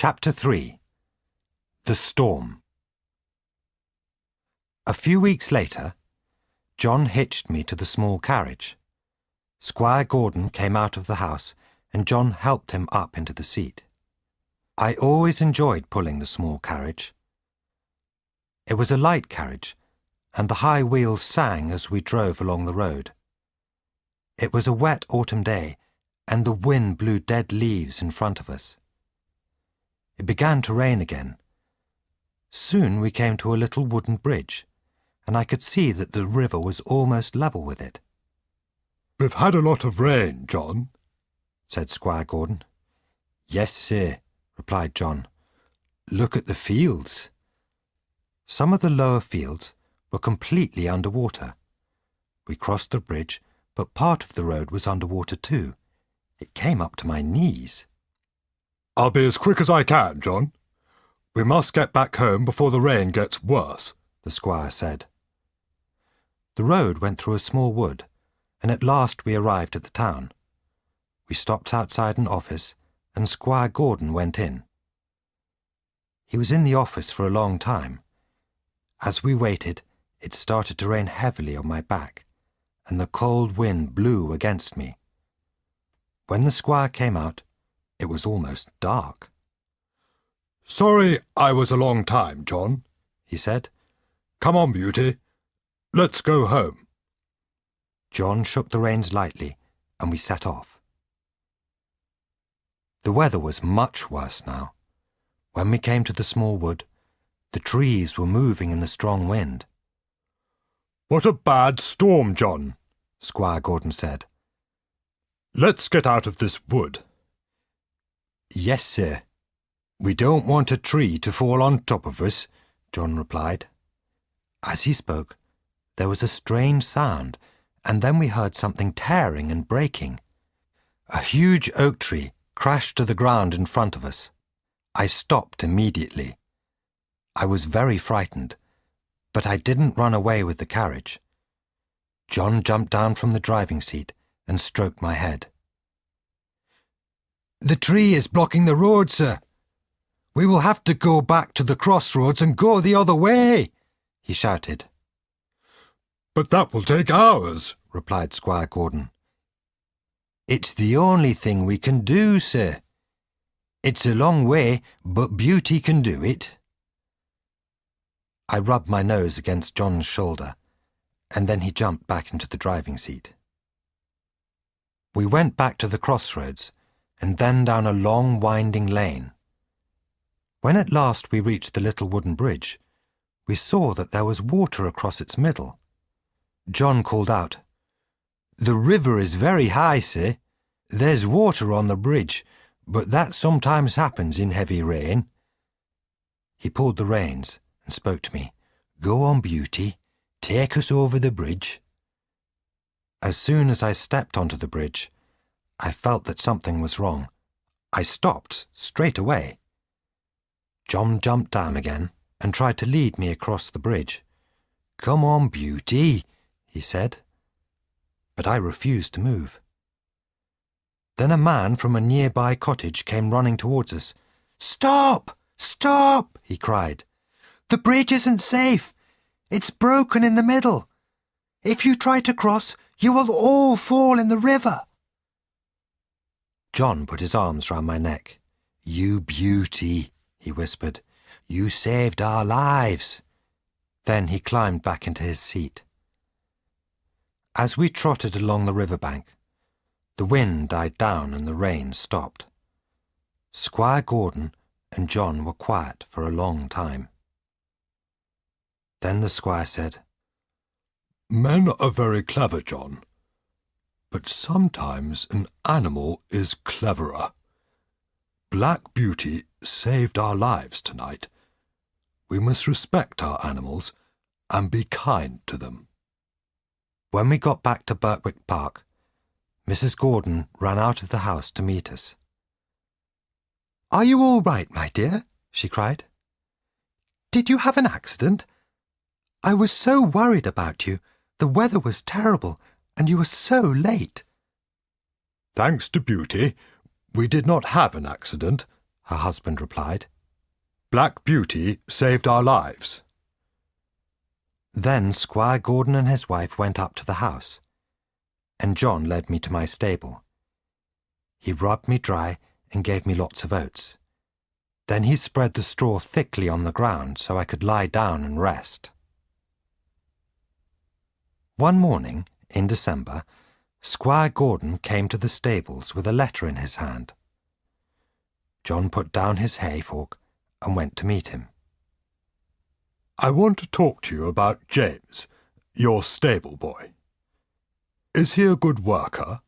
Chapter 3. The Storm. A few weeks later, John hitched me to the small carriage. Squire Gordon came out of the house and John helped him up into the seat. I always enjoyed pulling the small carriage. It was a light carriage, and the high wheels sang as we drove along the road. It was a wet autumn day, and the wind blew dead leaves in front of us. It began to rain again. Soon we came to a little wooden bridge, and I could see that the river was almost level with it. "We've had a lot of rain, John," said Squire Gordon. "Yes, sir," replied John. "Look at the fields." Some of the lower fields were completely under water. We crossed the bridge, but part of the road was under water too. It came up to my knees. "I'll be as quick as I can, John. We must get back home before the rain gets worse," the squire said. The road went through a small wood, and at last we arrived at the town. We stopped outside an office, and Squire Gordon went in. He was in the office for a long time. As we waited, it started to rain heavily on my back, and the cold wind blew against me. When the squire came out, it was almost dark. "Sorry I was a long time, John," he said. "Come on, Beauty. Let's go home." John shook the reins lightly, and we set off. The weather was much worse now. When we came to the small wood, the trees were moving in the strong wind. "What a bad storm, John," Squire Gordon said. "Let's get out of this wood." "Yes, sir. We don't want a tree to fall on top of us," John replied. As he spoke, there was a strange sound, and then we heard something tearing and breaking. A huge oak tree crashed to the ground in front of us. I stopped immediately. I was very frightened, but I didn't run away with the carriage. John jumped down from the driving seat and stroked my head. "The tree is blocking the road, sir. We will have to go back to the crossroads and go the other way," he shouted. "But that will take hours," replied Squire Gordon. "It's the only thing we can do, sir. It's a long way, but Beauty can do it." I rubbed my nose against John's shoulder, and then he jumped back into the driving seat. We went back to the crossroads, and then down a long, winding lane. When at last we reached the little wooden bridge, we saw that there was water across its middle. John called out, "The river is very high, sir. There's water on the bridge, but that sometimes happens in heavy rain." He pulled the reins and spoke to me. "Go on, Beauty. Take us over the bridge." As soon as I stepped onto the bridge, I felt that something was wrong. I stopped straight away. John jumped down again and tried to lead me across the bridge. "Come on, Beauty," he said. But I refused to move. Then a man from a nearby cottage came running towards us. "Stop! Stop!" he cried. "The bridge isn't safe. It's broken in the middle. If you try to cross, you will all fall in the river." John put his arms round my neck. "You beauty," he whispered. "You saved our lives." Then he climbed back into his seat. As we trotted along the riverbank, the wind died down and the rain stopped. Squire Gordon and John were quiet for a long time. Then the squire said, "Men are very clever, John. But sometimes an animal is cleverer. Black Beauty saved our lives tonight. We must respect our animals and be kind to them." When we got back to Birtwick Park, Mrs. Gordon ran out of the house to meet us. "Are you all right, my dear?" she cried. "Did you have an accident? I was so worried about you. The weather was terrible, and you were so late." "Thanks to Beauty, we did not have an accident," her husband replied. Black Beauty saved our lives. Then Squire Gordon and his wife went up to the house, and John led me to my stable. He rubbed me dry and gave me lots of oats. Then he spread the straw thickly on the ground so I could lie down and rest. One morning, in December, Squire Gordon came to the stables with a letter in his hand. John put down his hay fork and went to meet him. I want to talk to you about James, your stable boy. Is he a good worker?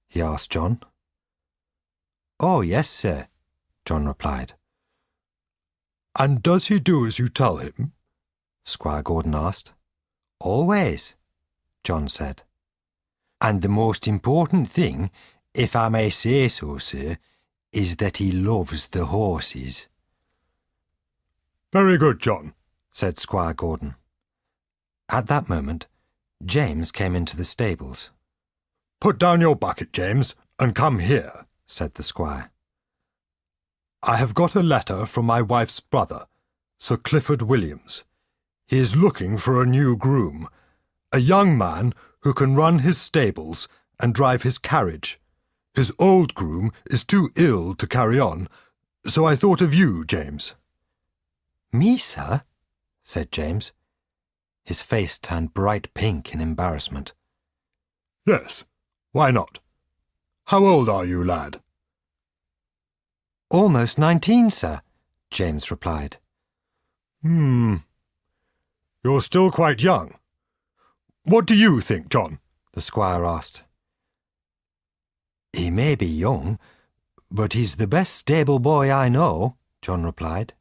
He asked John. Oh, yes, sir, John replied. And does he do as you tell him? Squire Gordon asked. Always, John said. And the most important thing, if I may say so, sir, is that he loves the horses. Very good, John, said Squire Gordon. At that moment, James came into the stables. Put down your bucket, James, and come here, said the squire. I have got a letter from my wife's brother, Sir Clifford Williams. He is looking for a new groom, a young man who can run his stables and drive his carriage. His old groom is too ill to carry on, so I thought of you, James. Me, sir? Said James. His face turned bright pink in embarrassment. Yes, why not? How old are you, lad? Almost 19, sir, James replied. You're still quite young. What do you think, John? The squire asked. He may be young, but he's the best stable boy I know, John replied.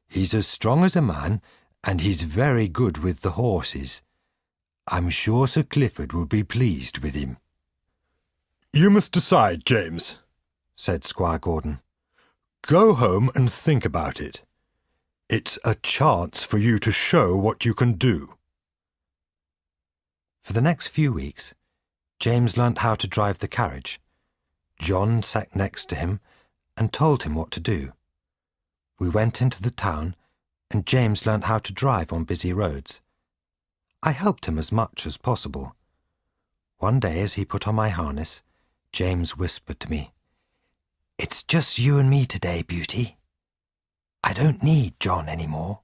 He's as strong as a man, and he's very good with the horses. I'm sure Sir Clifford will be pleased with him. You must decide, James, said Squire Gordon. Go home and think about it. It's a chance for you to show what you can do. For the next few weeks, James learnt how to drive the carriage. John sat next to him and told him what to do. We went into the town, and James learnt how to drive on busy roads. I helped him as much as possible. One day, as he put on my harness, James whispered to me, "It's just you and me today, Beauty. I don't need John any more."